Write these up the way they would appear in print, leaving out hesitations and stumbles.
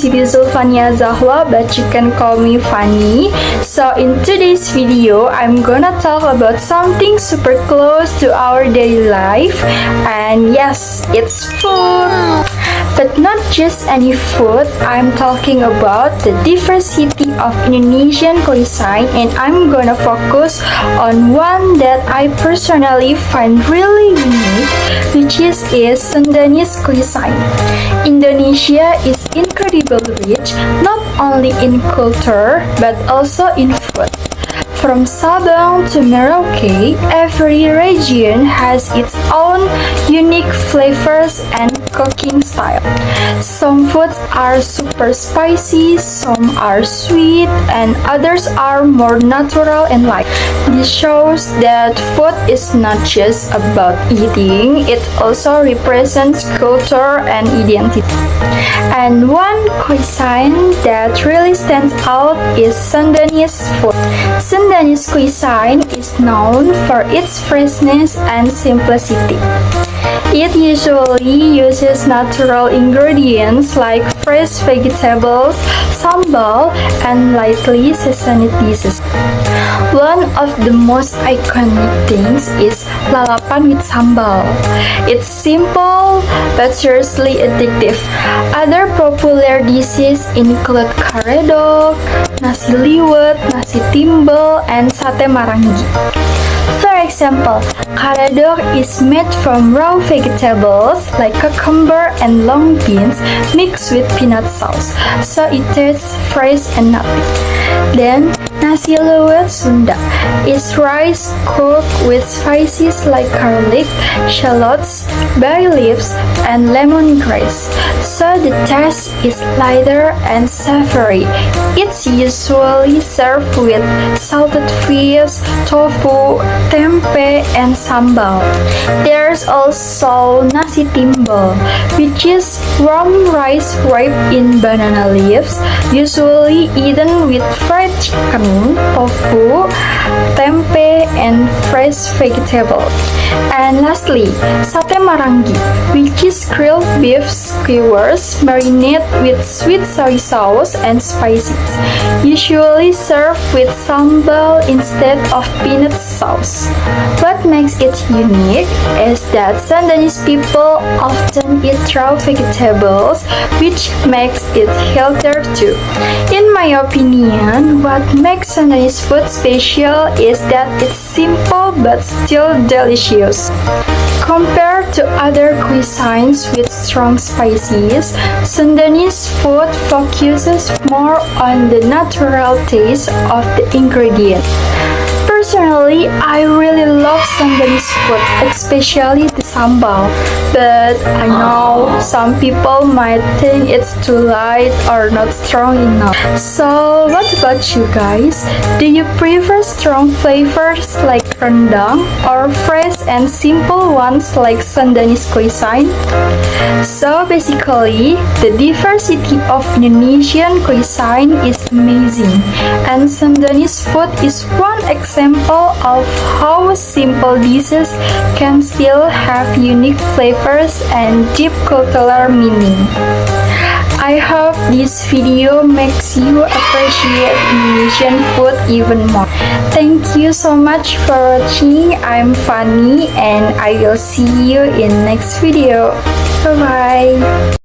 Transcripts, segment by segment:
Siti Zulfania Zahwa, but you can call me Fanny. So in today's video, I'm gonna talk about something super close to our daily life, and yes, it's food. But not just any food, I'm talking about the diversity of Indonesian cuisine, and I'm gonna focus on one that I personally find really unique, which is Sundanese cuisine. Indonesia is incredibly rich, not only in culture, but also in food. From Sabang to Merauke, every region has its own unique flavors and cooking style. Some foods are super spicy, some are sweet, and others are more natural and light. This shows that food is not just about eating, it also represents culture and identity. And one cuisine that really stands out is Sundanese food. Sundanese cuisine is known for its freshness and simplicity. It usually uses natural ingredients like fresh vegetables, sambal, and lightly seasoned dishes. One of the most iconic things is lalapan with sambal. It's simple but seriously addictive. Other popular dishes include karedok, nasi liwet, nasi timbel, and sate marangi. For example, karedok is made from raw vegetables like cucumber and long beans mixed with peanut sauce, so it tastes fresh and nutty. Then, nasi liwet Sunda is rice cooked with spices like garlic, shallots, bay leaves, and lemongrass, so the taste is lighter and savory. It's usually served with salted fish, tofu, tempe, and sambal. There's also nasi timbel, which is warm rice wrapped in banana leaves, usually eaten with fried chicken, tofu, tempe, and fresh vegetables. And lastly, sate marangi, which is grilled beef skewers marinated with sweet soy sauce and spices, usually served with sambal instead of peanut sauce. What makes it unique is that Sundanese people often eat raw vegetables, which makes it healthier too. In my opinion, what makes Sundanese food special is that it's simple but still delicious. Compared to other cuisines with strong spices, Sundanese food focuses more on the natural taste of the ingredients. Personally, I really love Sundanese food, especially the sambal, but I know some people might think it's too light or not strong enough. So, what about you guys? Do you prefer strong flavors like rendang or fresh and simple ones like Sundanese cuisine? So basically, the diversity of Indonesian cuisine is amazing, and Sundanese food is one example of how simple dishes can still have unique flavors and deep cultural meaning. I hope this video makes you appreciate Indonesian food even more. Thank you so much for watching. I'm Fanny and I will see you in next video. Bye bye.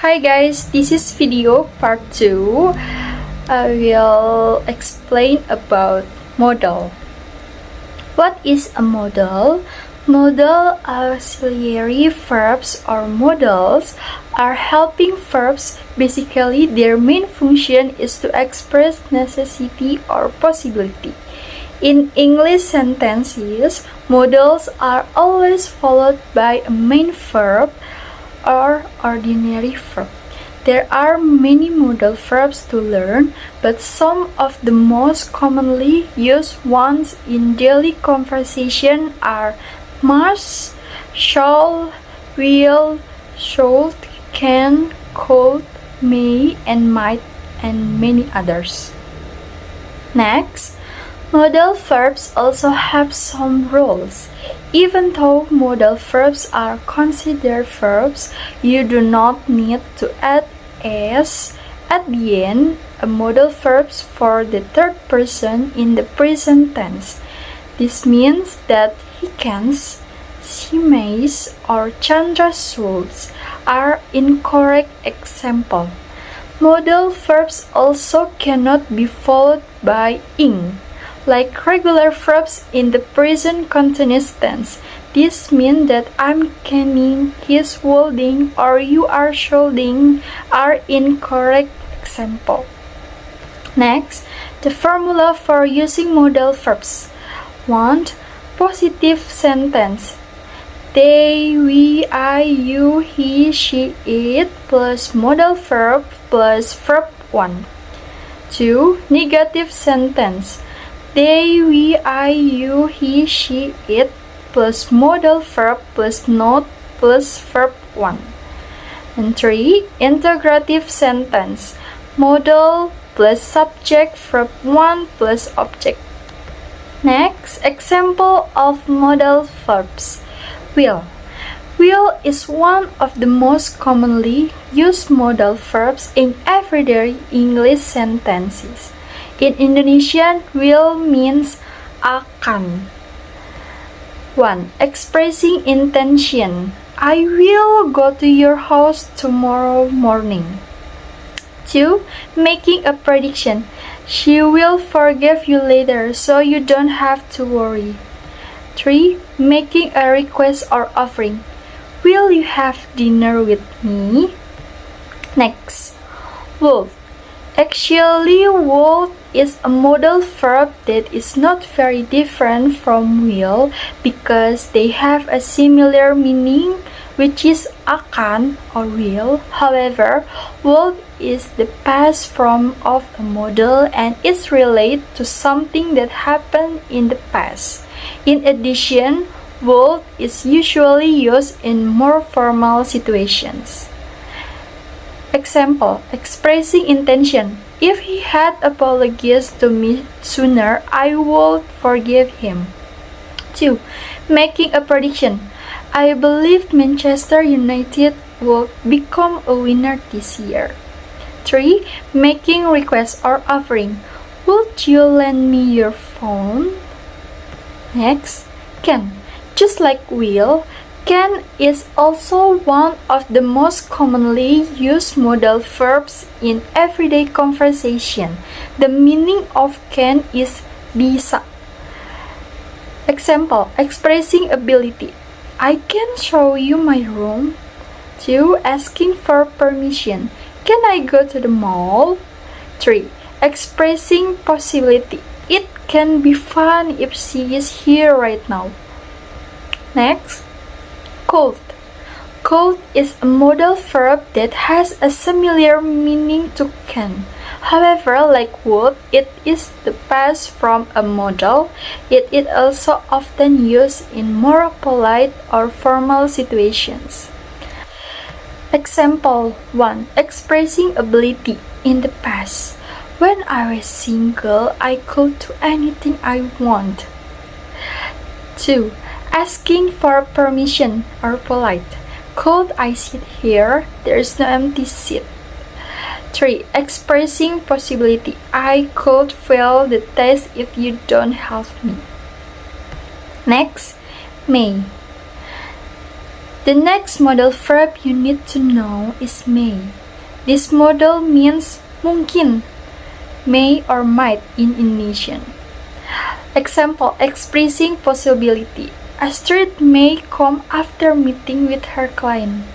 Hi guys, this is video part 2. I will explain about modal. What is a modal? Modal auxiliary verbs or modals are helping verbs. Basically, their main function is to express necessity or possibility. In English sentences, modals are always followed by a main verb or ordinary verb. There are many modal verbs to learn, but some of the most commonly used ones in daily conversation are must, shall, will, should, can, could, may, and might, and many others. Next, Modal verbs also have some rules. Even though modal verbs are considered verbs, you do not need to add s at the end, a modal verbs for the third person in the present tense. This means that he can's, she may's, or Chandra shoulds are incorrect example. Modal verbs also cannot be followed by ing, like regular verbs in the present continuous tense. This means that I'm canning, he's holding, or you are shoulding are incorrect example. Next, the formula for using modal verbs. 1. Positive sentence. They, we, I, you, he, she, it plus modal verb plus verb 1. 2. Negative sentence. They, we, I, you, he, she, it plus modal verb plus not plus verb 1. And 3. Integrative sentence. Modal plus subject verb 1 plus object. Next, example of modal verbs. Will. Will is one of the most commonly used modal verbs in everyday English sentences. In Indonesian, will means akan. 1. Expressing intention. I will go to your house tomorrow morning. 2. Making a prediction. She will forgive you later, so you don't have to worry. 3. Making a request or offering. Will you have dinner with me? Next, would. Actually, would is a modal verb that is not very different from will because they have a similar meaning, which is akan or will. However, would is the past form of a modal and is related to something that happened in the past. In addition, would is usually used in more formal situations. Example, expressing intention. If he had apologized to me sooner, I would forgive him. 2. Making a prediction. I believe Manchester United will become a winner this year. 3. Making request or offering. Would you lend me your phone? Next, can. Just like will, can is also one of the most commonly used modal verbs in everyday conversation. The meaning of can is bisa. Example, expressing ability. I can show you my room. 2. Asking for permission. Can I go to the mall? 3. Expressing possibility. It can be fun if she is here right now. Next, could. Could is a modal verb that has a similar meaning to can. However, like would, it is the past from a modal. It is also often used in more polite or formal situations. Example 1. Expressing ability in the past. When I was single, I could do anything I want. 2. Asking for permission or polite. Could I sit here? There is no empty seat. 3. Expressing possibility. I could fail the test if you don't help me. Next, may. The next modal verb you need to know is may. This modal means mungkin, may or might in Indonesian. Example, expressing possibility. Astrid may come after meeting with her client.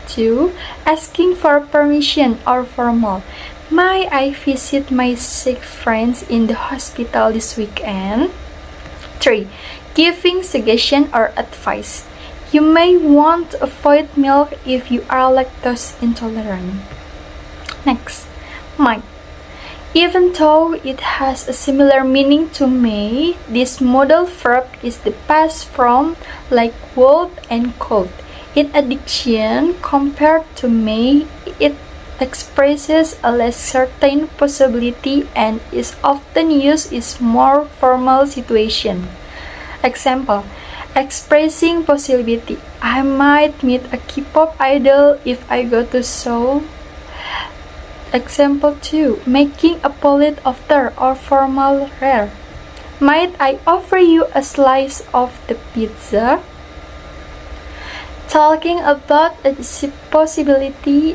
2. Asking for permission or formal. May I visit my sick friends in the hospital this weekend? 3. Giving suggestion or advice. You may want to avoid milk if you are lactose intolerant. Next, might. Even though it has a similar meaning to may, this modal verb is the past form like would and could. In addition, compared to may, it expresses a less certain possibility and is often used in more formal situation. Example, expressing possibility. I might meet a K-pop idol if I go to Seoul. Example 2. Making a polite offer or formal rare. Might I offer you a slice of the pizza? Talking about a possibility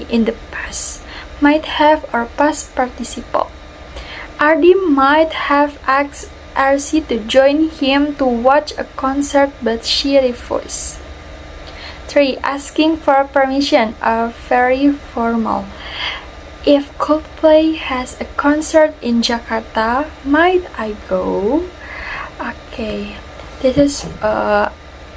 in the past. Might have or past participle. Ardi might have asked RC to join him to watch a concert but she refused. 3. Asking for permission, very formal. If Coldplay has a concert in Jakarta, might I go? Okay, this is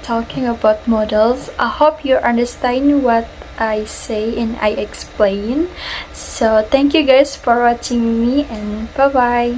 talking about models. I hope you understand what I say and I explain. So thank you guys for watching me and bye bye.